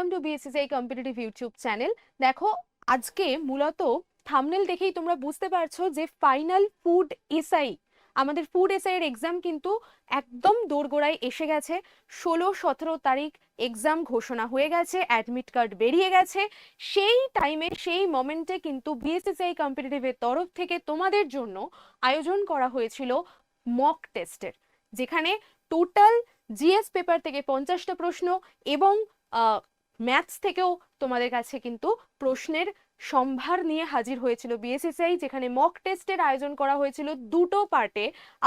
Welcome to BSCCI competitive YouTube channel. দেখো, আজকে মূলত থাম্বনেল দেখেই তোমরা বুঝতে পারছো যে ফাইনাল ফুড এসআই, আমাদের ফুড এসআই এর এক্সাম কিন্তু একদম দোরগোড়ায় এসে গেছে। 16-17 তারিখ এক্সাম ঘোষণা হয়ে গেছে, অ্যাডমিট কার্ড বেরিয়ে গেছে। সেই টাইমে, সেই মোমেন্টে কিন্তু বিএসসিসিআই কম্পিটিটিভের তরফ থেকে তোমাদের জন্য আয়োজন করা হয়েছিল মক টেস্টের, যেখানে টোটাল জিএস পেপার থেকে 50টা প্রশ্ন এবং ম্যাথস থেকেও তোমাদের কাছে কিন্তু প্রশ্নের সম্ভার নিয়ে হাজির হয়েছিল বিএসসিসিআই, যেখানে মক টেস্টের আয়োজন করা হয়েছিল দুটো পার্টে।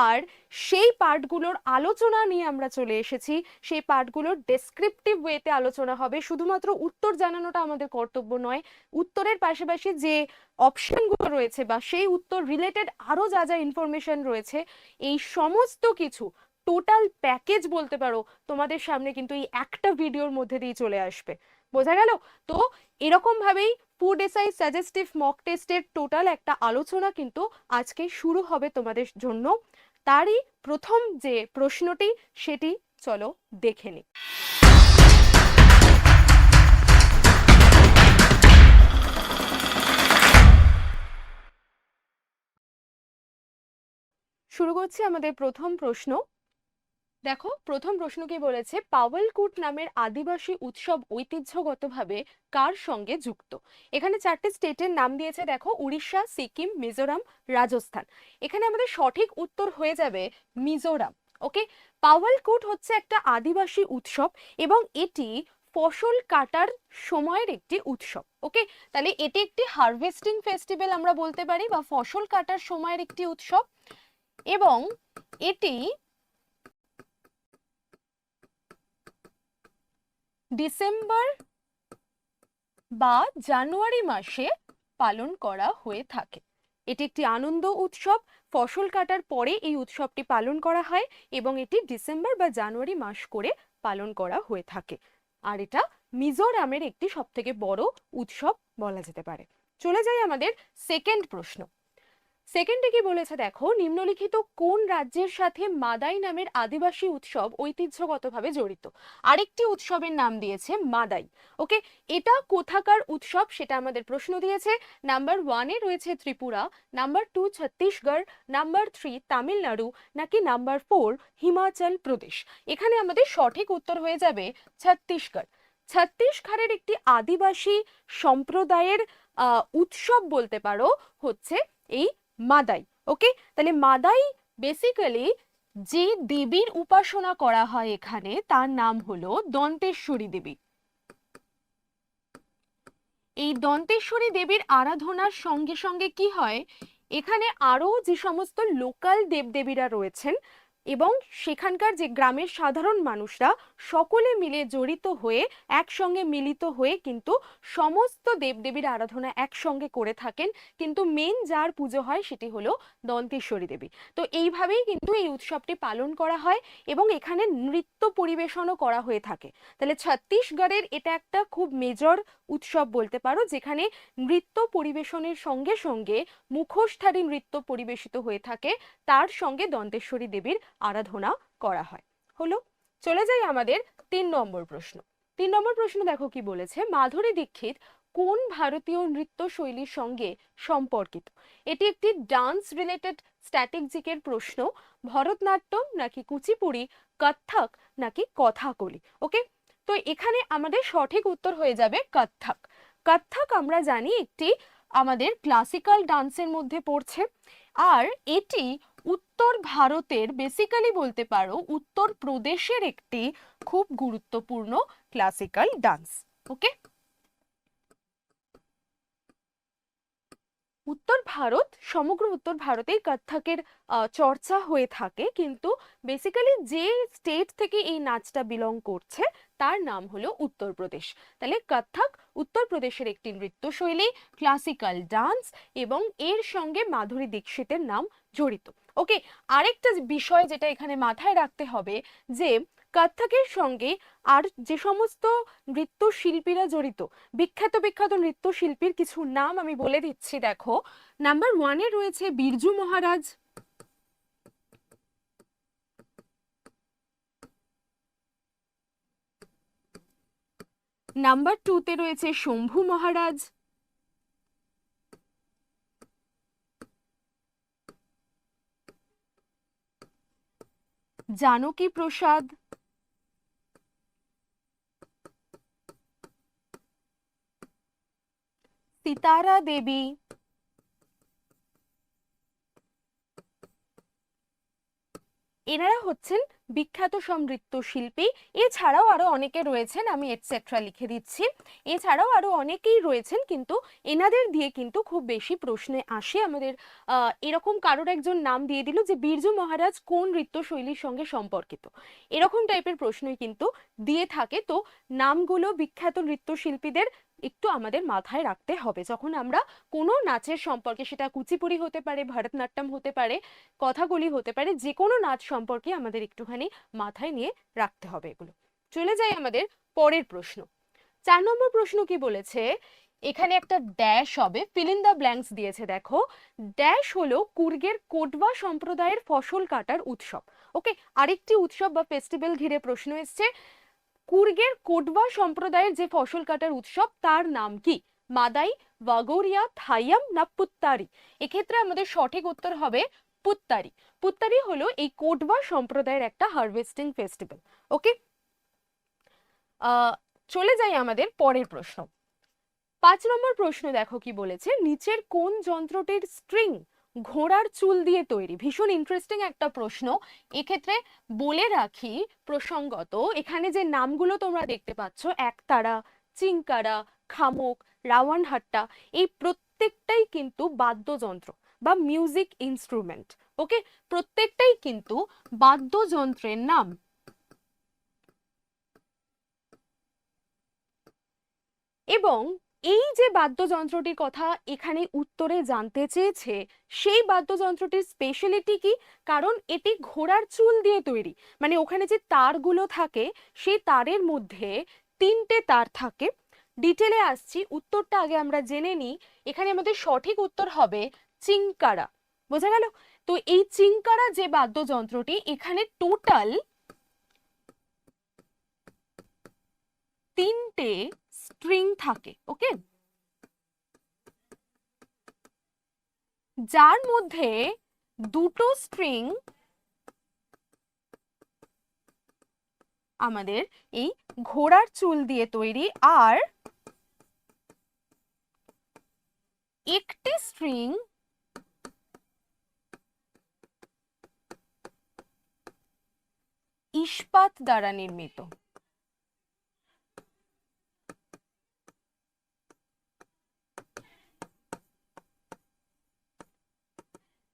আর সেই পার্টগুলোর আলোচনা নিয়ে আমরা চলে এসেছি। সেই পার্টগুলোর ডেসক্রিপটিভ ওয়েতে আলোচনা হবে। শুধুমাত্র উত্তর জানানোটা আমাদের কর্তব্য নয়, উত্তরের পাশাপাশি যে অপশনগুলো রয়েছে বা সেই উত্তর রিলেটেড আরো যা যা ইনফরমেশন রয়েছে, এই সমস্ত কিছু টোটাল প্যাকেজ বলতে পারো তোমাদের সামনে কিন্তু এই একটা ভিডিওর মধ্যে দিয়ে চলে আসবে। বোঝা গেল? তো এরকম ভাবেই ফুড এসআই সাজেস্টিভ মক টেস্টের টোটাল একটা আলোচনা কিন্তু আজকে শুরু হবে তোমাদের জন্য। তারই প্রথম যে প্রশ্নটি সেটি চলো দেখে নিই। শুরু করছি আমাদের প্রথম প্রশ্ন। দেখো, প্রথম প্রশ্ন কি বলেছে, পাওয়ালকুট নামের আদিবাসী উৎসব ঐতিহ্যগতভাবে কার সঙ্গে যুক্ত? এখানে চারটে স্টেটের নাম দিয়েছে, দেখো, উড়িষ্যা, সিকিম, মিজোরাম, রাজস্থান। এখানে আমাদের সঠিক উত্তর হয়ে যাবে মিজোরাম। ওকে, পাওয়ালকুট হচ্ছে একটা আদিবাসী উৎসব এবং এটি ফসল কাটার সময়ের একটি উৎসব। ওকে, তাহলে এটি একটি হারভেস্টিং ফেস্টিভ্যাল আমরা বলতে পারি, বা ফসল কাটার সময়ের একটি উৎসব, এবং এটি ডিসেম্বর বা জানুয়ারি মাসে পালন করা হয়ে থাকে। এটি একটি আনন্দ উৎসব। ফসল কাটার পরে এই উৎসবটি পালন করা হয় এবং এটি ডিসেম্বর বা জানুয়ারি মাস করে পালন করা হয়ে থাকে। আর এটা মিজোরামের একটি সবথেকে বড় উৎসব বলা যেতে পারে। চলে যাই আমাদের সেকেন্ড প্রশ্ন। সেকেন্ডে কি বলেছে, দেখো, নিম্নলিখিত কোন রাজ্যের সাথে মাদাই নামের আদিবাসী উৎসব ঐতিহ্যগতভাবে জড়িত? আরেকটি উৎসবের নাম দিয়েছে মাদাই। ওকে, এটা কোথাকার উৎসব সেটা আমাদের প্রশ্ন দিয়েছে। নাম্বার 1-এ রয়েছে ত্রিপুরা, নাম্বার 2 ছত্তিশগড়, নাম্বার 3 তামিলনাড়ু, নাকি নাম্বার 4 হিমাচল প্রদেশ? এখানে আমাদের সঠিক উত্তর হয়ে যাবে ছত্তিশগড়। ছত্তিশগড়ের একটি আদিবাসী সম্প্রদায়ের উৎসব বলতে পারো হচ্ছে এই মাদাই। ওকে, তাহলে মাদাই বেসিক্যালি যে দেবীর উপাসনা করা হয় এখানে, তার নাম হলো দন্তেশ্বরী দেবী। এই দন্তেশ্বরী দেবীর আরাধনার সঙ্গে সঙ্গে কি হয়, এখানে আরো যে সমস্ত লোকাল দেবদেবীরা রয়েছেন এবং সেখানকার যে গ্রামের সাধারণ মানুষরা সকলে মিলে জড়িত হয়ে একসঙ্গে মিলিত হয়ে কিন্তু সমস্ত দেবদেবীর আরাধনা একসঙ্গে করে থাকেন। কিন্তু মেন যার পুজো হয় সেটি হলো দন্তেশ্বরী দেবী। তো এইভাবেই কিন্তু এই উৎসবটি পালন করা হয় এবং এখানে নৃত্য পরিবেশনও করা হয়ে থাকে। তাহলে ছত্তিশগড়ের এটা একটা খুব মেজর উৎসব বলতে পারো, যেখানে নৃত্য পরিবেশনের সঙ্গে সঙ্গে মুখোশধারী নৃত্য পরিবেশিত হয়ে থাকে, তার সঙ্গে দন্তেশ্বরী দেবীর আরাধনা করা হয়। হলো, চলে যাই আমাদের 3 নম্বর প্রশ্ন। 3 নম্বর প্রশ্ন দেখো কি বলেছে, মাধুরী দীক্ষিত কোন ভারতীয় নৃত্য শৈলীর সঙ্গে সম্পর্কিত? এটি একটি ডান্স রিলেটেড স্ট্র্যাটেজিকের প্রশ্ন। ভরতনাট্যম, নাকি কুচিপুড়ি, কত্থক, নাকি কথাকলি? ওকে, তো এখানে আমাদের সঠিক উত্তর হয়ে যাবে কত্থক। কত্থক আমরা জানি একটি আমাদের ক্লাসিক্যাল ডান্সের মধ্যে পড়ছে, আর এটি উত্তর ভারতের, বেসিক্যালি বলতে পারো উত্তর প্রদেশের একটি খুব গুরুত্বপূর্ণ ক্লাসিক্যাল ডান্স। ওকে, উত্তর ভারত, সমগ্র উত্তর ভারতেই কত্থকের চর্চা হয়ে থাকে, কিন্তু বেসিক্যালি যে স্টেট থেকে এই নাচটা বিলং করছে তার নাম হলো উত্তরপ্রদেশ। তাহলে কত্থক উত্তরপ্রদেশের একটি নৃত্যশৈলী, ক্লাসিক্যাল ডান্স, এবং এর সঙ্গে মাধুরী দীক্ষিতের নাম জড়িত। ওকে, আরেকটা বিষয় যেটা এখানে মাথায় রাখতে হবে, যে কত্থকের সঙ্গে আর যে সমস্ত নৃত্যশিল্পীরা জড়িত, বিখ্যাত বিখ্যাত নৃত্যশিল্পীর কিছু নাম আমি বলে দিচ্ছি। দেখো, নাম্বার 1-এ রয়েছে বিরজু মহারাজ, নাম্বার 2-তে রয়েছে শম্ভু মহারাজ, জানকী প্রসাদ, সিতারা দেবী, এনারা হচ্ছেন বিখ্যাত সব নৃত্যশিল্পী। এছাড়াও আরো অনেকে রয়েছেন, আমি এটসেট্রা লিখে দিচ্ছি। এছাড়াও আরো অনেকেই রয়েছেন, কিন্তু এনাদের দিয়ে কিন্তু খুব বেশি প্রশ্নে আসে আমাদের। এরকম কারোর একজন নাম দিয়ে দিল যে বীরজু মহারাজ কোন নৃত্যশৈলীর সঙ্গে সম্পর্কিত, এরকম টাইপের প্রশ্নই কিন্তু দিয়ে থাকে। তো নামগুলো বিখ্যাত নৃত্যশিল্পীদের একটু আমাদের মাথায় রাখতে হবে যখন আমরা কোনো নাচের সম্পর্কে, সেটা কুচিপুড়ি হতে পারে, ভরতনাট্যম হতে পারে, কথাকলি হতে পারে, যে কোনো নাচ সম্পর্কে আমাদের একটুখানি মাথায় নিয়ে রাখতে হবে এগুলো। চলে যাই আমাদের পরের প্রশ্ন। 4 নম্বর প্রশ্ন কি বলেছে, এখানে একটা ড্যাশ হবে, ফিল ইন দ্য ব্ল্যাঙ্কস দিয়েছে। দেখো, ড্যাশ হলো কুর্গের কোটবা সম্প্রদায়ের ফসল কাটার উৎসব। ওকে, আরেকটি উৎসব বা ফেস্টিভ্যাল ঘিরে প্রশ্ন এসছে। কুর্গের কোটবা সম্প্রদায়ের যে ফসল কাটার উৎসব তার নাম কি? মাদাই, ওয়াগোরিয়া, থাইয়াম না পুত্তারি? এক্ষেত্রে আমাদের সঠিক উত্তর হবে পুত্তারি। পুত্তারি হলো এই কোটবা সম্প্রদায়ের একটা হারভেস্টিং ফেস্টিভ্যাল। ওকে, চলে যাই আমাদের পরের প্রশ্ন। 5 নম্বর প্রশ্ন দেখো কি বলেছে, নিচের কোন যন্ত্রটির স্ট্রিং ঘোড়ার চুল দিয়ে তৈরি? ভীষণ ইন্টারেস্টিং একটা প্রশ্ন। এক্ষেত্রে বলে রাখি প্রসঙ্গত, এখানে যে নামগুলো তোমরা দেখতে পাচ্ছ, একতারা, চিঙ্কারা, খামক, রাওয়ানহাট্টা, এই প্রত্যেকটাই কিন্তু বাদ্যযন্ত্র বা মিউজিক ইনস্ট্রুমেন্ট। ওকে, প্রত্যেকটাই কিন্তু বাদ্যযন্ত্রের নাম। এবং এই যে বাদ্যযন্ত্রটির কথা এখানে উত্তরে জানতে চেয়েছে, সেই বাদ্যযন্ত্রটির স্পেশালিটি কি? কারণ এটি ঘোড়ার চুল দিয়ে তৈরি, মানে ওখানে যে তারগুলো থাকে সেই তারের মধ্যে 3টে তার থাকে। ডিটেলে আসছি, উত্তরটা আগে আমরা জেনে নিই। এখানে আমাদের সঠিক উত্তর হবে চিঙ্কারা। বোঝা গেল? তো এই চিঙ্কারা যে বাদ্যযন্ত্রটি, এখানে টোটাল 3টে স্ট্রিং থাকে। ওকে, যার মধ্যে 2টো স্ট্রিং আমাদের এই ঘোড়ার চুল দিয়ে তৈরি, আর একটি স্ট্রিং ইস্পাত দ্বারা নির্মিত।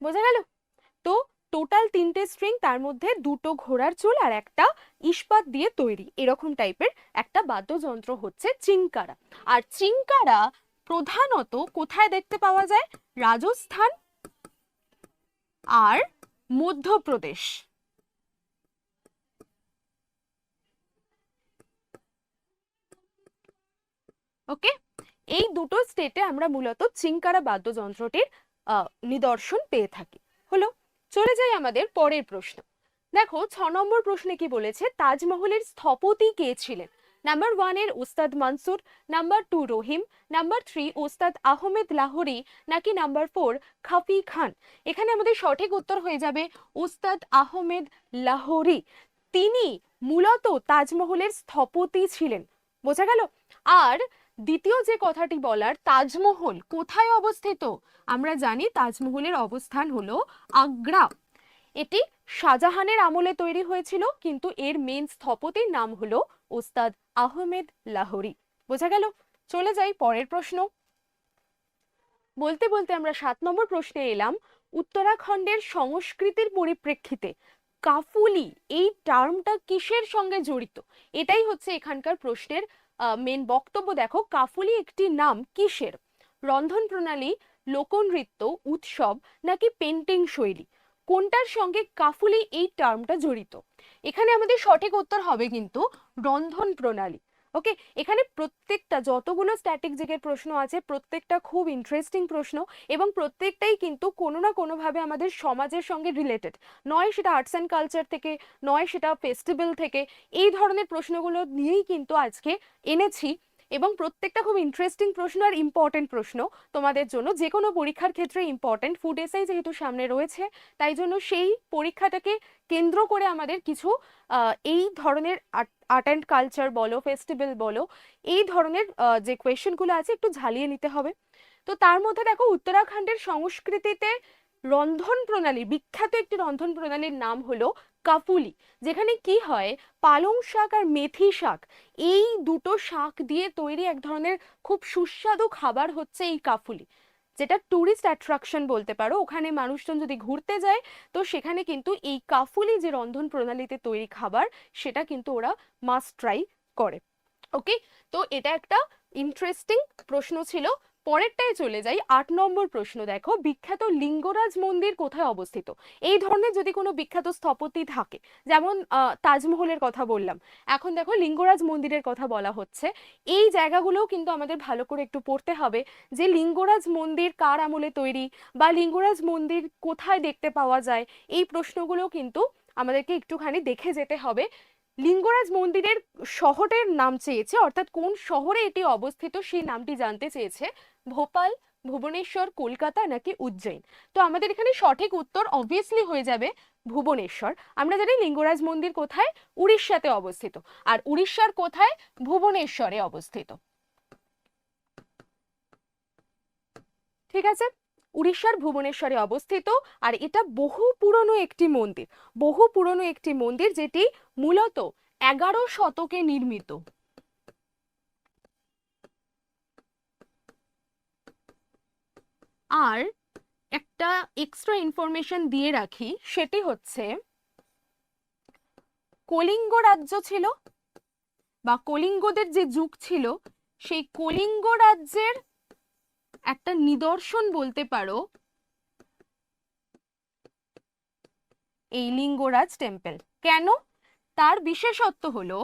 বোঝা গেল? তো টোটাল 3টে স্ট্রিং, তার মধ্যে 2টো ঘোড়ার চুল আর একটা ইস্পাত দিয়ে তৈরি, এরকম টাইপের একটা বাদ্যযন্ত্র হচ্ছে চিঙ্কারা। আর চিঙ্কারা প্রধানত কোথায় দেখতে পাওয়া যায়? রাজস্থান আর মধ্যপ্রদেশ। ওকে, এই দুটো স্টেটে আমরা মূলত চিঙ্কারা বাদ্যযন্ত্রটির নিদর্শন পেয়ে থাকি। হলো, চলে যাই আমাদের পরের প্রশ্ন। দেখো 6 নম্বর প্রশ্নে কি বলেছে, তাজমহলের স্থপতি কে ছিলেন? নাম্বার 1 এর ওস্তাদ মনসুর, নাম্বার 2 রহিম, নাম্বার 3 ওস্তাদ আহমেদ লাহোরি, নাকি নাম্বার 4 খাফি খান? এখানে আমাদের সঠিক উত্তর হয়ে যাবে ওস্তাদ আহমেদ লাহোরি। তিনি মূলত তাজমহলের স্থপতি ছিলেন। বোঝা গেল? আর দ্বিতীয় যে কথাটি বলার, তাজমহল কোথায় অবস্থিত? আমরা জানি তাজমহলের অবস্থান হলো আগ্রা। এটি শাহজাহানের আমলে তৈরি হয়েছিল, কিন্তু এর মেন স্থপতির নাম হলো ওস্তাদ আহমেদ লাহোরি। বোঝা গেল? চলে যাই পরের প্রশ্ন। বলতে বলতে আমরা 7 নম্বর প্রশ্নে এলাম। উত্তরাখণ্ডের সংস্কৃতির পরিপ্রেক্ষিতে কাফুলি এই টার্মটা কিসের সঙ্গে জড়িত? এটাই হচ্ছে এখানকার প্রশ্নের মেন বক্তব্য। দেখো, কাফুলি একটি নাম কিসের? রন্ধন প্রণালী, লোকনৃত্য, উৎসব, নাকি পেন্টিং শৈলী? কোনটার সঙ্গে কাফুলি এই টার্মটা জড়িত? এখানে আমাদের সঠিক উত্তর হবে কিন্তু রন্ধন প্রণালী। ওকে, এখানে প্রত্যেকটা যতগুলো স্ট্যাটিক জিকের প্রশ্ন আছে প্রত্যেকটা খুব ইন্টারেস্টিং প্রশ্ন, এবং প্রত্যেকটাই কিন্তু কোনো না কোনোভাবে আমাদের সমাজের সঙ্গে রিলেটেড। নয় সেটা আর্টস অ্যান্ড কালচার থেকে, নয় সেটা ফেস্টিভ্যাল থেকে, এই ধরনের প্রশ্নগুলো নিয়েই কিন্তু আজকে এনেছি। এবং প্রত্যেকটা খুব ইন্টারেস্টিং প্রশ্ন আর ইম্পর্টেন্ট প্রশ্ন তোমাদের জন্য, যে কোনো পরীক্ষার ক্ষেত্রে ইম্পর্টেন্ট। ফুড এসআই যেহেতু সামনে রয়েছে, তাই জন্য সেই পরীক্ষাটাকে কেন্দ্র করে আমাদের কিছু এই ধরনের আর্ট অ্যান্ড কালচার বলো, ফেস্টিভ্যাল বলো, এই ধরনের যে কোয়েশ্চেনগুলো আছে একটু ঝালিয়ে নিতে হবে। তো তার মধ্যে দেখো, উত্তরাখণ্ডের সংস্কৃতিতে রন্ধন প্রণালী, বিখ্যাত একটি রন্ধন প্রণালীর নাম হলো কাফুলি, যেখানে কি হয়, পালং শাক আর মেথি শাক, এই দুটো শাক দিয়ে তৈরি এক ধরনের খুব সুস্বাদু খাবার হচ্ছে এই কাফুলি, যেটা ট্যুরিস্ট অ্যাট্রাকশন বলতে পারো। ওখানে মানুষজন যদি ঘুরতে যায়, তো সেখানে কিন্তু এই কাফুলি যে রন্ধন প্রণালীতে তৈরি খাবার, সেটা কিন্তু ওরা মাস্ট ট্রাই করে। ওকে, তো এটা একটা ইন্টারেস্টিং প্রশ্ন ছিল। পরেরটায় চলে যাই, 8 নম্বর প্রশ্ন। দেখো, বিখ্যাত লিঙ্গরাজ মন্দির কোথায় অবস্থিত? এই ধরনের যদি কোনো বিখ্যাত স্থপতি থাকে, যেমন তাজমহলের কথা বললাম, এখন দেখো লিঙ্গরাজ মন্দিরের কথা বলা হচ্ছে। এই জায়গাগুলোও কিন্তু আমাদের ভালো করে একটু পড়তে হবে, যে লিঙ্গরাজ মন্দির কার আমলে তৈরি, বা লিঙ্গরাজ মন্দির কোথায় দেখতে পাওয়া যায়। এই প্রশ্নগুলো কিন্তু আমাদেরকে একটুখানি দেখে যেতে হবে। লিঙ্গরাজ মন্দিরের শহরের নাম চেয়েছে, অর্থাৎ কোন শহরে এটি অবস্থিত সেই নামটি জানতে চেয়েছে। ভোপাল, ভুবনেশ্বর, কলকাতা নাকি উজ্জয়ন? তো আমাদের এখানে সঠিক উত্তর অবভিয়াসলি হয়ে যাবে ভুবনেশ্বর। আমরা জানি লিঙ্গরাজ মন্দির কোথায়, উড়িষ্যাতে অবস্থিত, আর উড়িষ্যার কোথায়, ভুবনেশ্বরে অবস্থিত। ঠিক আছে, উড়িষ্যার ভুবনেশ্বরে অবস্থিত। আর এটা বহু পুরনো একটি মন্দির, বহু পুরনো একটি মন্দির, যেটি মূলত 11 শতকে নির্মিত। আর একটা এক্সট্রা ইনফরমেশন দিয়ে রাখি, সেটি হচ্ছে কলিঙ্গ রাজ্য ছিল, বা কলিঙ্গদের যে যুগ ছিল, সেই কলিঙ্গ রাজ্যের একটা নিদর্শন বলতে পারো এই লিঙ্গরাজ টেম্পল। কেন? তার বিশেষত্ব হলো,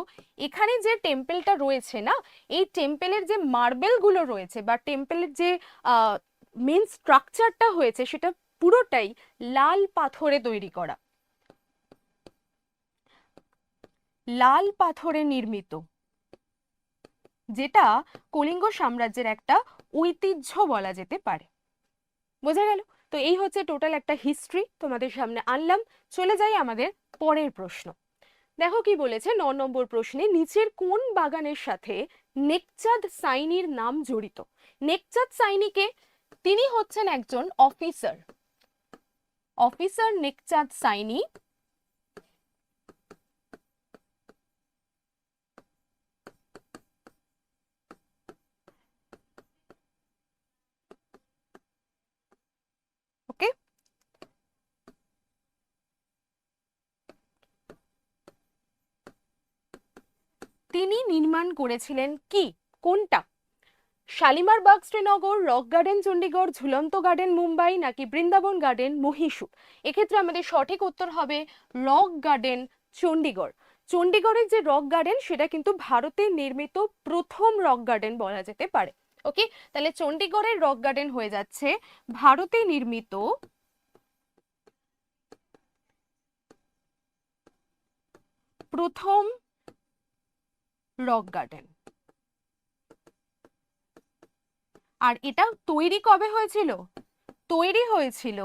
এখানে যে টেম্পলটা রয়েছে না, এই টেম্পলের যে মার্বেল গুলো রয়েছে, বা টেম্পলের যে মেন স্ট্রাকচারটা হয়েছে, সেটা পুরোটাই লাল পাথরে তৈরি করা, লাল পাথরে নির্মিত, যেটা কলিঙ্গ সাম্রাজ্যের একটা ঐতিহ্য বলা যেতে পারে। বোঝা গেল? তো এই হচ্ছে টোটাল একটা হিস্ট্রি তোমাদের সামনে আনলাম। চলে যাই আমাদের পরের প্রশ্ন। দেখো কি বলেছে 9 নম্বর প্রশ্নে, নিচের কোন বাগানের সাথে নেকচাঁদ সাইনির নাম জড়িত? নেকচাঁদ সাইনিকে, তিনি হচ্ছেন একজন officer, officer Nekchand Saini. Okay, তিনি নির্মাণ করেছিলেন কি, কোনটা? শালিমার বাগ শ্রীনগর, রক গার্ডেন চণ্ডীগড়, ঝুলন্ত গার্ডেন মুম্বাই নাকি বৃন্দাবন গার্ডেন মহীশূর? এক্ষেত্রে আমাদের সঠিক উত্তর হবে রক গার্ডেন চণ্ডীগড়। চণ্ডীগড়ের যে রক গার্ডেন, সেটা কিন্তু ভারতে নির্মিত প্রথম রক গার্ডেন বলা যেতে পারে। ওকে, তাহলে চণ্ডীগড়ের রক গার্ডেন হয়ে যাচ্ছে ভারতে নির্মিত প্রথম রক গার্ডেন। আর এটা তৈরি কবে হয়েছিল? তৈরি হয়েছিল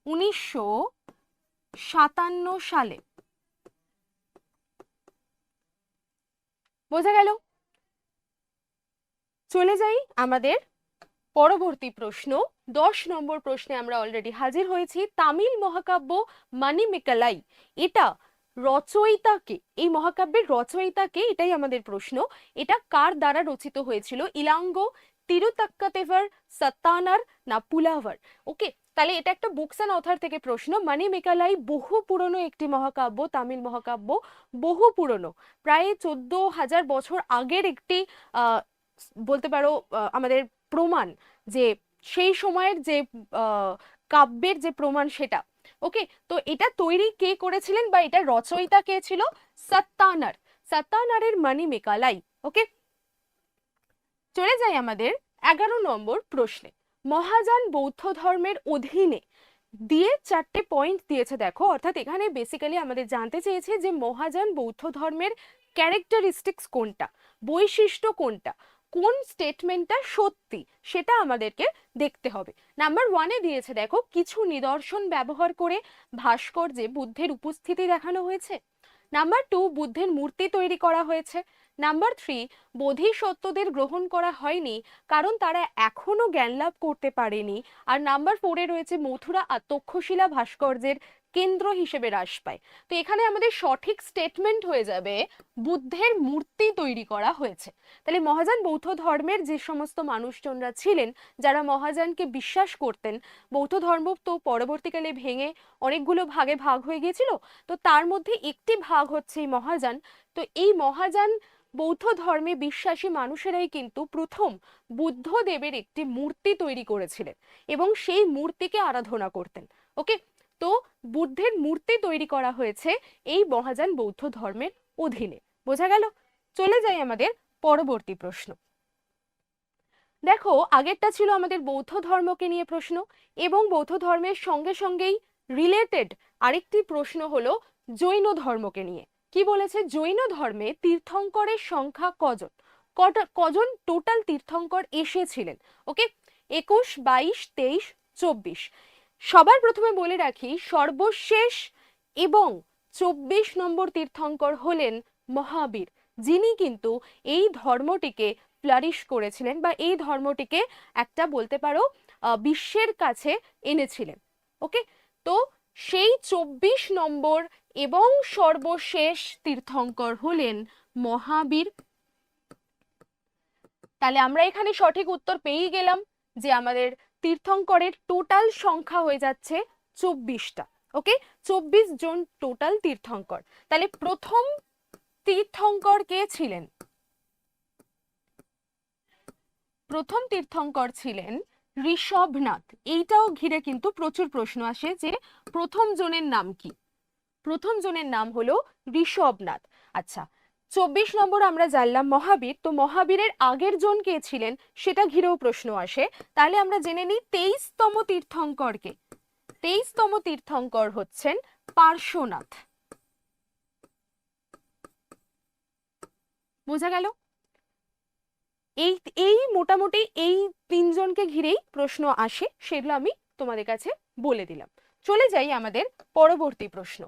1957 সালে। বোঝা গেল? চলে যাই আমাদের পরবর্তী প্রশ্ন। 10 নম্বর প্রশ্নে আমরা অলরেডি হাজির হয়েছি। তামিল মহাকাব্য মণিমেকালাই, এটা রচয়িতাকে, এই মহাকাব্যের রচয়িতাকে, এটাই আমাদের প্রশ্ন। এটা কার দ্বারা রচিত হয়েছিল? ইলাঙ্গো, তিরুতাক্কাতেভার, সত্তানার না পুলাভার? ওকে, তাহলে এটা একটা বুকস অ্যান্ড অথার থেকে প্রশ্ন। মণিমেকালাই বহু পুরনো একটি মহাকাব্য, তামিল মহাকাব্য, বহু পুরনো, প্রায় 14,000 বছর আগের একটি বলতে পারো আমাদের প্রমাণ, যে সেই সময়ের যে কাব্যের যে প্রমাণ সেটা। ওকে, তো এটা তৈরি কে করেছিলেন, বা এটা রচয়িতা কে ছিল? সত্তানার, সত্তানারের মণিমেকালাই। ওকে, চলে যাই আমাদের 11 নম্বর প্রশ্নে। মহাযান বৌদ্ধ ধর্মের অধীনে দিয়ে 4টে পয়েন্ট দিয়েছে দেখো, অর্থাৎ এখানে বেসিক্যালি আমাদের জানতে চেয়েছে যে মহাযান বৌদ্ধ ধর্মের ক্যারেক্টারিস্টিক্স কোনটা, বৈশিষ্ট্য কোনটা, কোন স্টেটমেন্টটা সত্যি সেটা আমাদেরকে দেখতে হবে। নাম্বার 1-এ দিয়েছে দেখো, কিছু নিদর্শন ব্যবহার করে ভাস্কর্যে বুদ্ধের উপস্থিতি দেখানো হয়েছে। নাম্বার 2, বুদ্ধের মূর্তি তৈরি করা হয়েছে। নাম্বার 3, বোধিসত্ত্বদের গ্রহণ করা হয়নি কারণ তারা এখনো জ্ঞান লাভ করতে পারেনি। আর নাম্বার 4-এ রয়েছে মথুরা আর তক্ষশিলা ভাস্কর্যের কেন্দ্র হিসেবে হ্রাস পায়। তো এখানে আমাদের সঠিক স্টেটমেন্ট হয়ে যাবে বুদ্ধের মূর্তি তৈরি করা হয়েছে। তাহলে মহাযান বৌদ্ধ ধর্মের যে সমস্ত মানুষজনরা ছিলেন, যারা মহাযানকে বিশ্বাস করতেন, বৌদ্ধ ধর্ম তো পরবর্তীকালে ভেঙে অনেকগুলো ভাগে ভাগ হয়ে গিয়েছিল, তো তার মধ্যে একটি ভাগ হচ্ছে এই মহাযান। তো এই মহাযান বৌদ্ধ ধর্মে বিশ্বাসী মানুষেরাই কিন্তু প্রথম বুদ্ধদেবের একটি মূর্তি তৈরি করেছিলেন এবং সেই মূর্তিকে আরাধনা করতেন। ওকে, তো বুদ্ধের মূর্তি তৈরি করা হয়েছে এই মহাযান বৌদ্ধ ধর্মের অধীনে। বোঝা গেল? চলে যাই আমাদের পরবর্তী প্রশ্ন। দেখো, আগেরটা ছিল আমাদের বৌদ্ধ ধর্মকে নিয়ে প্রশ্ন, এবং বৌদ্ধ ধর্মের সঙ্গে সঙ্গেই রিলেটেড আরেকটি প্রশ্ন হলো জৈন ধর্মকে নিয়ে। কি বলেছে? জৈন ধর্মে তীর্থঙ্করের সংখ্যা কজন? কজন টোটাল তীর্থঙ্কর এসেছিলেন? ওকে, 21, 22, 23, 24। সবার প্রথমে বলে রাখি, সর্বশেষ এবং 24 নম্বর তীর্থঙ্কর হলেন মহাবীর, যিনি কিন্তু এই ধর্মটিকে ফ্লারিশ করেছিলেন বা এই ধর্মটিকে একটা বলতে পারো বিশ্বের কাছে এনেছিলেন। ওকে, তো সেই 24 নম্বর এবং সর্বশেষ তীর্থঙ্কর হলেন মহাবীর। তাহলে আমরা এখানে সঠিক উত্তর পেয়েই গেলাম যে আমাদের তীর্থঙ্করের টোটাল সংখ্যা হয়ে যাচ্ছে 24টা। ওকে, 24 জন টোটাল তীর্থঙ্কর। তাহলে প্রথম তীর্থঙ্কর কে ছিলেন? প্রথম তীর্থঙ্কর ছিলেন ঋষভনাথ। এইটাও ঘিরে কিন্তু প্রচুর প্রশ্ন আসে যে প্রথম জনের নাম কি। প্রথম জনের নাম হলো ঋষভনাথ। আচ্ছা, 24 নম্বর আমরা জানলাম মহাবীর, তো মহাবীরের আগের জন কে ছিলেন সেটা ঘিরেও প্রশ্ন আসে। তাহলে আমরা জেনে নিই 23তম তীর্থঙ্করকে। 23তম তীর্থঙ্কর হচ্ছেন পার্শ্বনাথ। বোঝা গেল? এই এই মোটামুটি এই তিনজনকে ঘিরেই প্রশ্ন আসে, সেগুলো আমি তোমাদের কাছে বলে দিলাম। চলে যাই আমাদের পরবর্তী প্রশ্ন।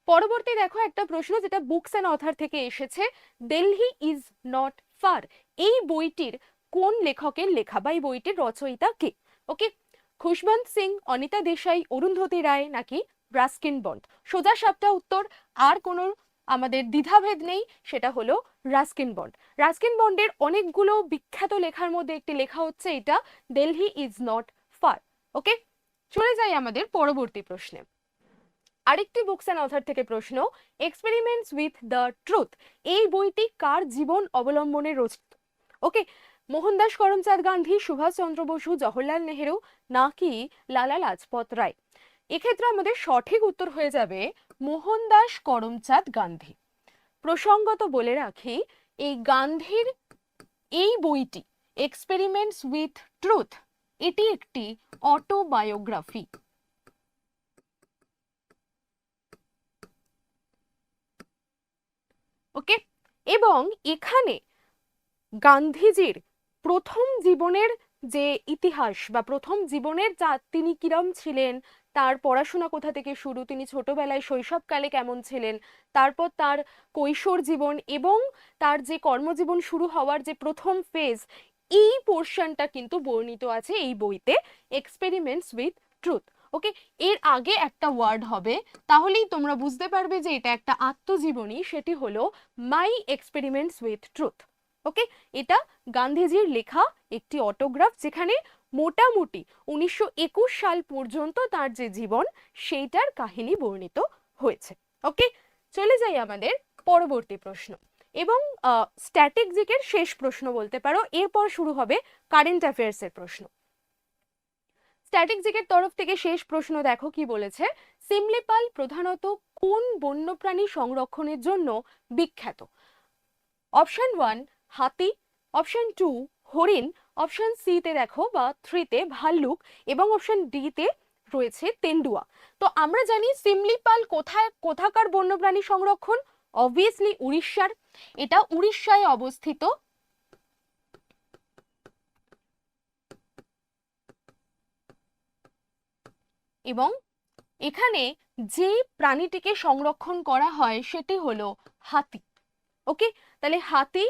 পরবর্তী দেখো একটা প্রশ্ন যেটা বুকস অ্যান্ড অথার থেকে এসেছে, দিল্লি ইজ নট ফার। এই বইটির কোন লেখকের লেখা বা এই বইটির রচয়িতা কে? ওকে, খুশবন্ত সিং, অনিতা দেশাই, অরুন্ধতী রায় নাকি রাস্কিন বন্ড? সোজা সাপটা উত্তর, আর কোনো আমাদের দ্বিধাভেদ নেই, সেটা হলো রাস্কিন বন্ড। রাস্কিন বন্ডের অনেকগুলো বিখ্যাত লেখার মধ্যে একটি লেখা হচ্ছে এটা, দিল্লি ইজ নট ফার। ওকে, চলে যাই আমাদের পরবর্তী প্রশ্নে। আরেকটি বুকস অ্যান্ড অথার থেকে প্রশ্ন, এক্সপেরিমেন্টস উইথ দ্য ট্রুথ, এই বইটি কার জীবন অবলম্বনে রচিত? ওকে, মোহনদাস করমচাঁদ গান্ধী, সুভাষচন্দ্র বসু, জওহরলাল নেহেরু নাকি লালা লাজপত রায়? এক্ষেত্রে আমাদের সঠিক উত্তর হয়ে যাবে মোহনদাস করমচাঁদ গান্ধী। প্রসঙ্গত বলে রাখি, এই গান্ধীর এই বইটি এক্সপেরিমেন্টস উইথ ট্রুথ, এটি একটি অটোবায়োগ্রাফি। ওকে, এবং এখানে গান্ধীজির প্রথম জীবনের যে ইতিহাস বা প্রথম জীবনের যা তিনি কিরম ছিলেন, তার পড়াশোনা কোথা থেকে শুরু, তিনি ছোটবেলায় শৈশবকালে কেমন ছিলেন, তারপর তার কৈশোর জীবন এবং তার যে কর্মজীবন শুরু হওয়ার যে প্রথম ফেজ, এই পোর্শনটা কিন্তু বর্ণিত আছে এই বইতে, এক্সপেরিমেন্টস উইথ ট্রুথ। ওকে, এর আগে একটা ওয়ার্ড হবে, তাহলেই তোমরা বুঝতে পারবে যে এটা একটা আত্মজীবনী, সেটি হলো মাই এক্সপেরিমেন্টস উইথ ট্রুথ। ওকে, এটা গান্ধীজির লেখা একটি অটোগ্রাফ, যেখানে মোটামুটি 1921 সাল পর্যন্ত তার যে জীবন সেইটার কাহিনী বর্ণিত হয়েছে। ওকে, চলে যাই আমাদের পরবর্তী প্রশ্ন এবং স্ট্যাটিক জিকের শেষ প্রশ্ন বলতে পারো, এরপর শুরু হবে কারেন্ট অ্যাফেয়ার্সের প্রশ্ন। স্ট্যাটিক জিকের তরফ থেকে শেষ প্রশ্ন দেখো কি বলেছে, সিমলিপাল প্রধানত কোন বন্যপ্রাণী সংরক্ষণের জন্য বিখ্যাত? অপশন 1 হাতি, অপশন 2 হরিণ, অপশন সি তে দেখো বা 3 তে ভাল্লুক এবং অপশন ডি তে রয়েছে তেন্ডুয়া। তো আমরা জানি সিমলিপাল কোথাকার বন্যপ্রাণী সংরক্ষণ, অবভিয়াসলি উড়িষ্যার, এটা উড়িষ্যায় অবস্থিত। এবং এখানে যে প্রাণীটিকে সংরক্ষণ করা হয় সেটি হলো হাতি। ওকে, তাহলে হাতি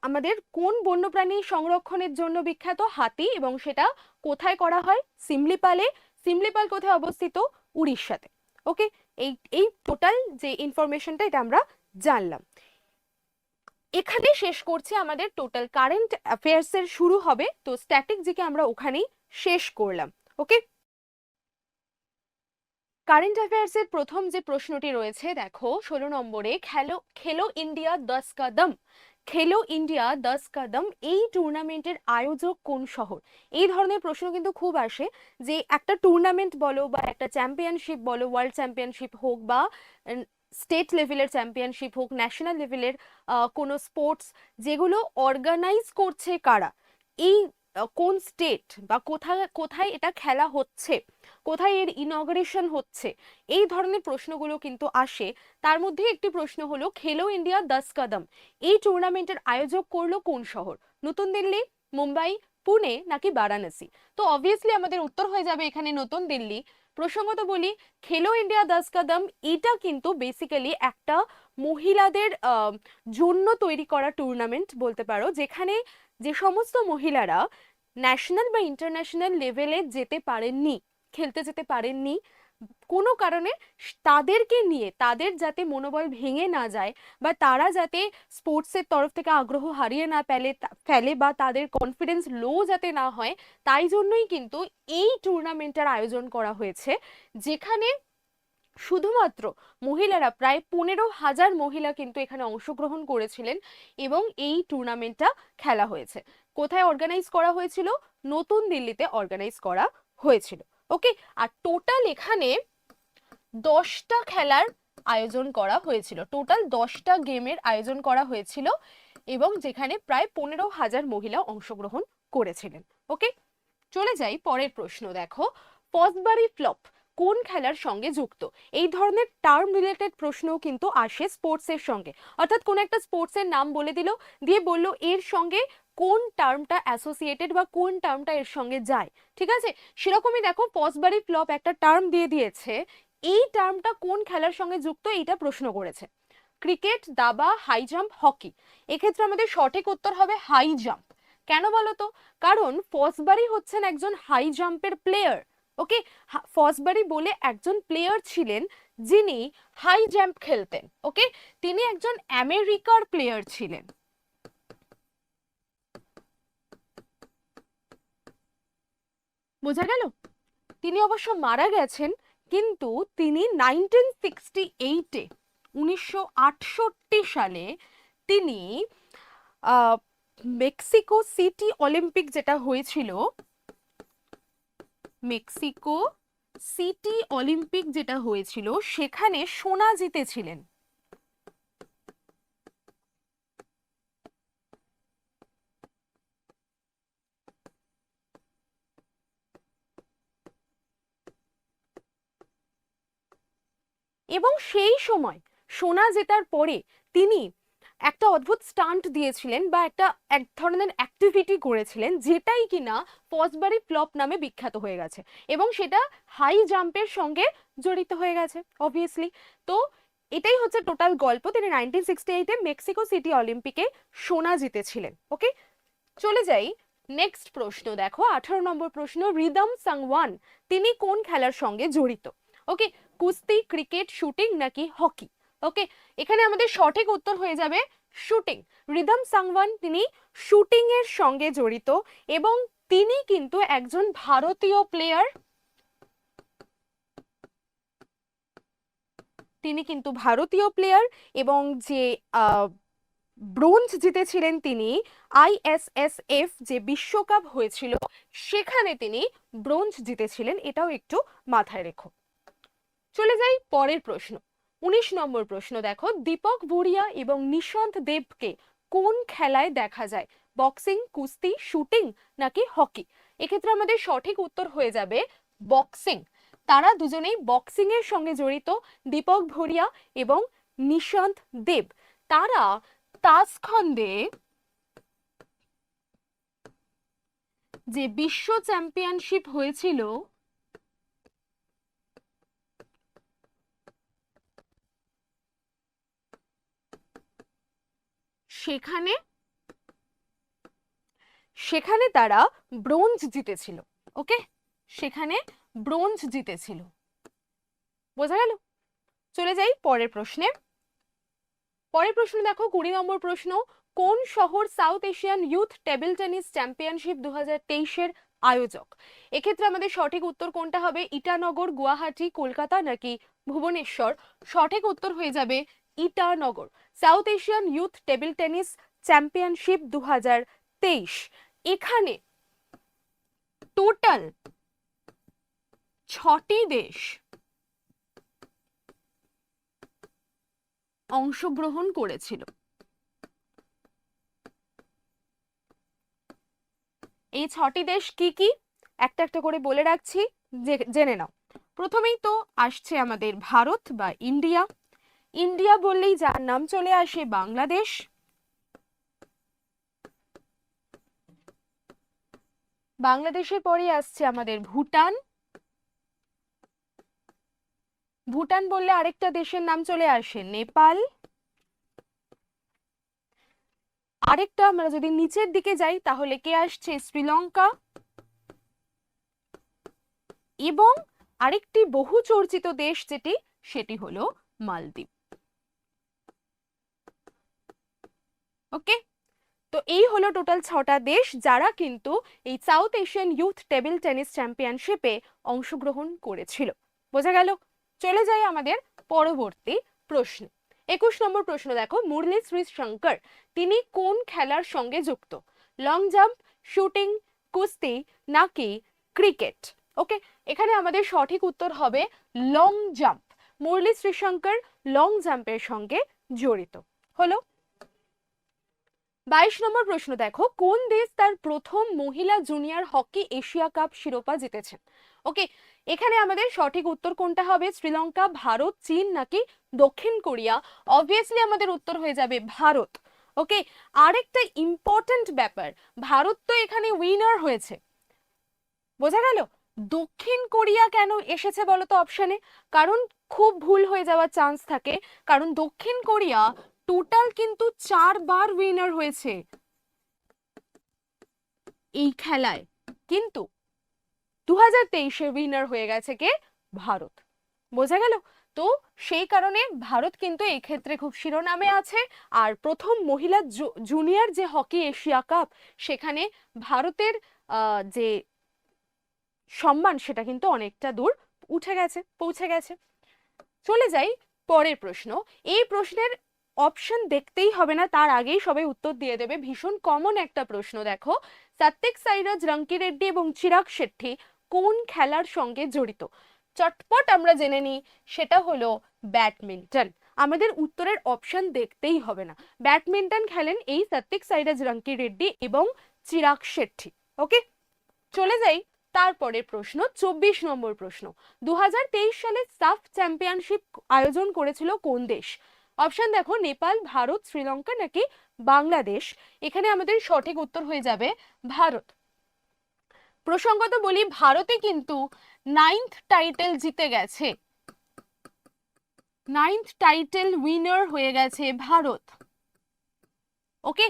আমাদের কোন বন্যপ্রাণী সংরক্ষণের জন্য বিখ্যাত? হাতি। এবং সেটা কোথায় করা হয়? সিমলিপালে। সিমলিপাল কোথায় অবস্থিত? উড়িষ্যাতে। ওকে, এই এই টোটাল যে ইনফরমেশনটা এটা আমরা জানলাম। এখানে শেষ করছি, আমাদের টোটাল কারেন্ট অ্যাফেয়ার্স এর শুরু হবে, তো স্ট্যাটিক জিকে আমরা ওখানেই শেষ করলাম। ওকে, কারেন্ট অ্যাফেয়ার্স এর প্রথম যে প্রশ্নটি রয়েছে দেখো 16 নম্বরে, খেলো ইন্ডিয়া 10 কদম। খেলো ইন্ডিয়া 10 কদম এই টুর্নামেন্টের আয়োজক কোন শহর? এই ধরনের প্রশ্ন কিন্তু খুব আসে, যে একটা টুর্নামেন্ট বলো বা একটা চ্যাম্পিয়নশিপ বলো, ওয়ার্ল্ড চ্যাম্পিয়নশিপ হোক বা স্টেট লেভেলের চ্যাম্পিয়নশিপ হোক, ন্যাশনাল লেভেলের কোনো স্পোর্টস, যেগুলো অর্গানাইজ করছে কারা, এই কোন স্টেট বা কোথায় কোথায় এটা খেলা হচ্ছে, কোথায় এর ইনঅগারেশন হচ্ছে, এই ধরনের প্রশ্নগুলো কিন্তু আসে। তার মধ্যে একটি প্রশ্ন হলো খেলো ইন্ডিয়া 10 কদম এই টুর্নামেন্টের আয়োজক করলো কোন শহর? নতুন দিল্লি, মুম্বাই, পুনে নাকি বারাণসী? তো অবভিয়াসলি আমাদের উত্তর হয়ে যাবে এখানে নতুন দিল্লি। প্রসঙ্গত বলি, খেলো ইন্ডিয়া 10 কদম এটা কিন্তু বেসিক্যালি একটা মহিলাদের জন্য তৈরি করা টুর্নামেন্ট বলতে পারো, যেখানে যে সমস্ত মহিলারা ন্যাশনাল বা ইন্টারন্যাশনাল লেভেলে যেতে পারেননি, খেলতে যেতে পারেননি কোনো কারণে, তাদেরকে নিয়ে, তাদের যাতে মনোবল ভেঙে না যায় বা তারা যাতে স্পোর্টসের তরফ থেকে আগ্রহ হারিয়ে না ফেলে বা তাদের কনফিডেন্স লো যাতে না হয়, তাই জন্যই কিন্তু এই টুর্নামেন্টের আয়োজন করা হয়েছে, যেখানে শুধুমাত্র মহিলারা, প্রায় 15,000 মহিলা কিন্তু এখানে অংশগ্রহণ করেছিলেন এবং এই টুর্নামেন্টটা খেলা হয়েছে। কোথায় অর্গানাইজ করা হয়েছিল? নতুন দিল্লিতে অর্গানাইজ করা হয়েছিল। ওকে, আর টোটাল এখানে 10টা খেলার আয়োজন করা হয়েছিল, টোটাল 10টা গেমের আয়োজন করা হয়েছিল এবং যেখানে প্রায় 15,000 মহিলা অংশগ্রহণ করেছিলেন। ওকে, চলে যাই পরের প্রশ্ন। দেখো, ফসবারি ফ্লপ কোন খেলার সঙ্গে যুক্ত? এই ধরনের টার্ম রিলেটেড প্রশ্নও কিন্তু আসে স্পোর্টসের সঙ্গে, অর্থাৎ কোন একটা স্পোর্টসের নাম বলে দিল, দিয়ে বলল এর সঙ্গে কোন টার্মটা অ্যাসোসিয়েটেড বা কোন টার্মটা এর সঙ্গে যায়। ঠিক আছে, সেরকমই দেখো ফসবারি ফ্লপ একটা টার্ম দিয়ে দিয়েছে, এই টার্মটা কোন খেলার সঙ্গে যুক্ত এইটা প্রশ্ন করেছে। ক্রিকেট, দাবা, হাই জাম্প, হকি? এক্ষেত্রে আমাদের সঠিক উত্তর হবে হাই জাম্প। কেন বলো তো? কারণ ফসবারি হচ্ছেন একজন হাই জাম্পের প্লেয়ার। ওকে, ফসবারি বলে একজন প্লেয়ার ছিলেন যিনি হাই জাম্প খেলতেন। ওকে, তিনি একজন আমেরিকার প্লেয়ার ছিলেন। বোঝা গেল? তিনি অবশ্য মারা গেছেন, কিন্তু তিনি 1968-এ 1968 সালে তিনি মেক্সিকো সিটি অলিম্পিক যেটা হয়েছিল, মেক্সিকো সিটি অলিম্পিক যেটা হয়েছিল সেখানে সোনা জিতেছিলেন। এবং সেই সময় সোনা জেতার পরে তিনি একটা অদ্ভুত স্টান্ট দিয়েছিলেন বা এক ধরনের অ্যাক্টিভিটি করেছিলেন, যেটাই কিনা ফসবারি ফ্লপ নামে বিখ্যাত হয়ে গেছে এবং সেটা হাই জাম্পের সঙ্গে জড়িত হয়ে গেছে অবভিয়াসলি। তো এটাই হচ্ছে টোটাল গল্প। তিনি 1968-এ মেক্সিকো সিটি অলিম্পিকে সোনা জিতেছিলেন। ওকে, চলে যাই নেক্সট প্রশ্ন। দেখো 18 নম্বর প্রশ্ন, রিদম সাংওয়ান তিনি কোন খেলার সঙ্গে জড়িত? ওকে, কুস্তি, ক্রিকেট, শুটিং নাকি হকি? ওকে, এখানে আমাদের সঠিক উত্তর হয়ে যাবে শুটিং। রিদম সাংওয়ান তিনি শুটিং এর সঙ্গে জড়িত এবং তিনি কিন্তু একজন ভারতীয় প্লেয়ার। তিনি কিন্তু ভারতীয় প্লেয়ার এবং যে ব্রোঞ্জ জিতেছিলেন তিনি ISSF যে বিশ্বকাপ হয়েছিল সেখানে তিনি ব্রোঞ্জ জিতেছিলেন, এটাও একটু মাথায় রেখো। চলে যাই পরের প্রশ্ন। 19 নম্বর প্রশ্ন। দেখো, দীপক ভুরিয়া এবং নিশান্ত দেবকে কোন খেলায় দেখা যায়? বক্সিং, কুস্তি, শুটিং নাকি হকি? এক্ষেত্রে আমাদের সঠিক উত্তর হয়ে যাবে বক্সিং, তারা দুজনেই বক্সিং এর সঙ্গে জড়িত। দীপক ভরিয়া এবং নিশান্ত দেব, তারা তাসখন্দে যে বিশ্ব চ্যাম্পিয়নশিপ হয়েছিল সেখানে সেখানে তারা ব্রোঞ্জ জিতেছিল। ওকে, সেখানে ব্রোঞ্জ জিতেছিল। বোঝা গেল? চলে যাই পরের প্রশ্নে। পরের প্রশ্ন দেখো, 20 নম্বর প্রশ্ন, কোন শহর south Asian youth table tennis championship 2023-এর আয়োজক? এক্ষেত্রে আমাদের সঠিক উত্তর কোনটা হবে? ইটানগর, গুয়াহাটি, কলকাতা নাকি ভুবনেশ্বর? সঠিক উত্তর হয়ে যাবে Itanagar. South Asian youth table tennis championship 2023, এখানে টোটাল 6টি দেশ অংশগ্রহণ করেছিল। এই 6টি দেশ কি কি একটা একটা করে বলে রাখছি, জেনে নাও। প্রথমেই তো আসছে আমাদের ভারত বা ইন্ডিয়া। ইন্ডিয়া বললেই যার নাম চলে আসে বাংলাদেশ। বাংলাদেশের পরে আসছে আমাদের ভুটান। ভুটান বললে আরেকটা দেশের নাম চলে আসে নেপাল। আরেকটা আমরা যদি নিচের দিকে যাই তাহলে কে আসছে? শ্রীলঙ্কা। এবং আরেকটি বহু চর্চিত দেশ যেটি, সেটি হলো মালদ্বীপ। ওকে, তো এই হলো টোটাল 6টা দেশ যারা কিন্তু এই south Asian youth table tennis চ্যাম্পিয়নশিপে অংশগ্রহণ করেছিল। বোঝা গেল? চলে যাই আমাদের পরবর্তী প্রশ্ন। 21 নম্বর প্রশ্ন দেখো, মুরলী শ্রীশঙ্কর তিনি কোন খেলার সঙ্গে যুক্ত? লং জাম্প, শুটিং, কুস্তি নাকি ক্রিকেট? ওকে, এখানে আমাদের সঠিক উত্তর হবে লং জাম্প। মুরলী শ্রীশঙ্কর লং জাম্পের সঙ্গে জড়িত। হলো। 22 নম্বর প্রশ্ন দেখো, কোন দেশ তার প্রথম মহিলা জুনিয়র হকি এশিয়া কাপ শিরোপা জিতেছেন? ওকে, এখানে আমাদের সঠিক উত্তর কোনটা হবে? শ্রীলঙ্কা, ভারত, চীন নাকি দক্ষিণ কোরিয়া? অবভিয়াসলি আমাদের উত্তর হয়ে যাবে ভারত। ওকে, আরেকটা ইম্পর্টেন্ট ব্যাপার, ভারত তো এখানে উইনার হয়েছে। বোঝা গেল? দক্ষিণ কোরিয়া কেন এসেছে বলো তো অপশনে? কারণ খুব ভুল হয়ে যাওয়ার চান্স থাকে, কারণ দক্ষিণ কোরিয়া টোটাল কিন্তু 4বার উইনার হয়েছে এই খেলায়, কিন্তু 2023-এ উইনার হয়ে গেছে কে? ভারত। বোঝা গেল? তো সেই কারণে ভারত কিন্তু এই ক্ষেত্রে খুব শিরোনামে আছে। আর প্রথম মহিলা জুনিয়র যে হকি এশিয়া কাপ, সেখানে ভারতের যে সম্মান সেটা কিন্তু অনেকটা দূর উঠে গেছে, পৌঁছে গেছে। চলে যাই পরের প্রশ্ন। এই প্রশ্নের অপশন দেখতেই হবে না, তার আগেই সবাই উত্তর দিয়ে দেবে। ভীষণ কমন একটা প্রশ্ন দেখো, সাত্বিক সাইরাজ, রাঙ্কি রেড্ডি এবং চিরাগ শেট্টি কোন খেলার সঙ্গে জড়িত? চটপট আমরা জেনে নিই, সেটা হলো ব্যাডমিন্টন। আমাদের উত্তরের অপশন দেখতেই হবে না, ব্যাডমিন্টন খেলেন এই সাত্বিক সাইরাজ, রাঙ্কি রেড্ডি এবং চিরাগ শেট্টি। ওকে, চলে যাই তারপরের প্রশ্ন। 24 নম্বর প্রশ্ন, 2023 সালে সাফ চ্যাম্পিয়নশিপ আয়োজন করেছিল কোন দেশ? অপশন দেখো, নেপাল, ভারত, শ্রীলঙ্কা নাকি বাংলাদেশ? এখানে আমাদের সঠিক উত্তর হয়ে যাবে ভারত। প্রসঙ্গত বলি, ভারতে কিন্তু 9th টাইটেল জিতে গেছে, 9th টাইটেল উইনার হয়ে গেছে ভারত। ওকে,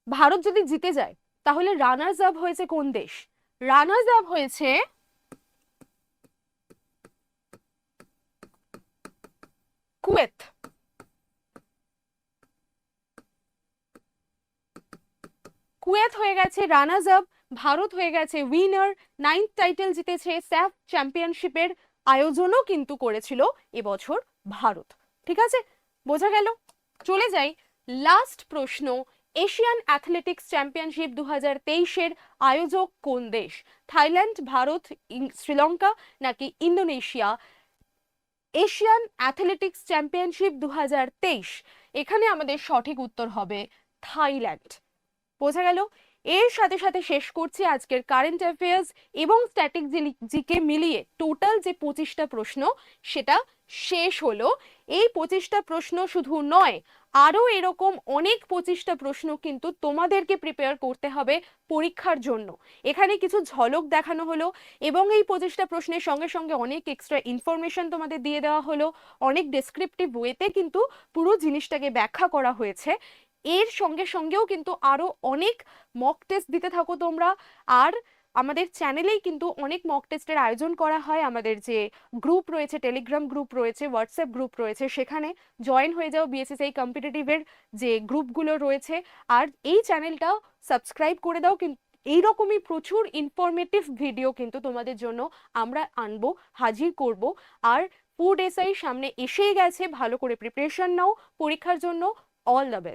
ভারত যদি জিতে যায় তাহলে রানার্স আপ হয়েছে কোন দেশ? রানার্স আপ হয়েছে কুয়েত। কুয়েত হয়ে গেছে রানার্স আপ, ভারত হয়ে গেছে উইনার। 9th টাইটেল জিতেছে, স্যাফ চ্যাম্পিয়নশিপের আয়োজনও কিন্তু করেছিল এবছর ভারত। ঠিক আছে, বোঝা গেল? চলে যাই লাস্ট প্রশ্ন। এশিয়ান অ্যাথলেটিক্স চ্যাম্পিয়নশিপ 2023-এর আয়োজক কোন দেশ? থাইল্যান্ড, ভারত, শ্রীলঙ্কা নাকি ইন্দোনেশিয়া? এশিয়ান অ্যাথলেটিক্স চ্যাম্পিয়নশিপ 2023, এখানে আমাদের সঠিক উত্তর হবে থাইল্যান্ড। বোঝা গেল? এর সাথে সাথে শেষ করছি আজকের কারেন্ট অ্যাফেয়ার্স এবং স্ট্যাটিক জিকে মিলিয়ে টোটাল যে 25টা প্রশ্ন সেটা শেষ হলো। এই 25টা প্রশ্ন শুধু নয়, আরও এরকম অনেক 25টা প্রশ্ন কিন্তু তোমাদেরকে প্রিপেয়ার করতে হবে পরীক্ষার জন্য। এখানে কিছু ঝলক দেখানো হলো এবং এই 25টা প্রশ্নের সঙ্গে সঙ্গে অনেক এক্সট্রা ইনফরমেশন তোমাদের দিয়ে দেওয়া হলো, অনেক ডেসক্রিপটিভ ওয়েতে কিন্তু পুরো জিনিসটাকে ব্যাখ্যা করা হয়েছে। এর সঙ্গে সঙ্গেও কিন্তু আরো অনেক মক টেস্ট দিতে থাকো তোমরা। আর আমাদের চ্যানেলেই কিন্তু অনেক মক টেস্টের আয়োজন করা হয়। আমাদের যে গ্রুপ রয়েছে, টেলিগ্রাম গ্রুপ রয়েছে, হোয়াটসঅ্যাপ গ্রুপ রয়েছে, সেখানে জয়েন হয়ে যাও। বিএসএসআই কম্পিটিটিভের যে গ্রুপগুলো রয়েছে, আর এই চ্যানেলটা সাবস্ক্রাইব করে দাও। কিন্তু এইরকমই প্রচুর ইনফরমেটিভ ভিডিও কিন্তু তোমাদের জন্য আমরা আনবো, হাজির করব। আর ফুড এসআই সামনে এসেই গেছে, ভালো করে প্রিপারেশন নাও পরীক্ষার জন্য। All the best.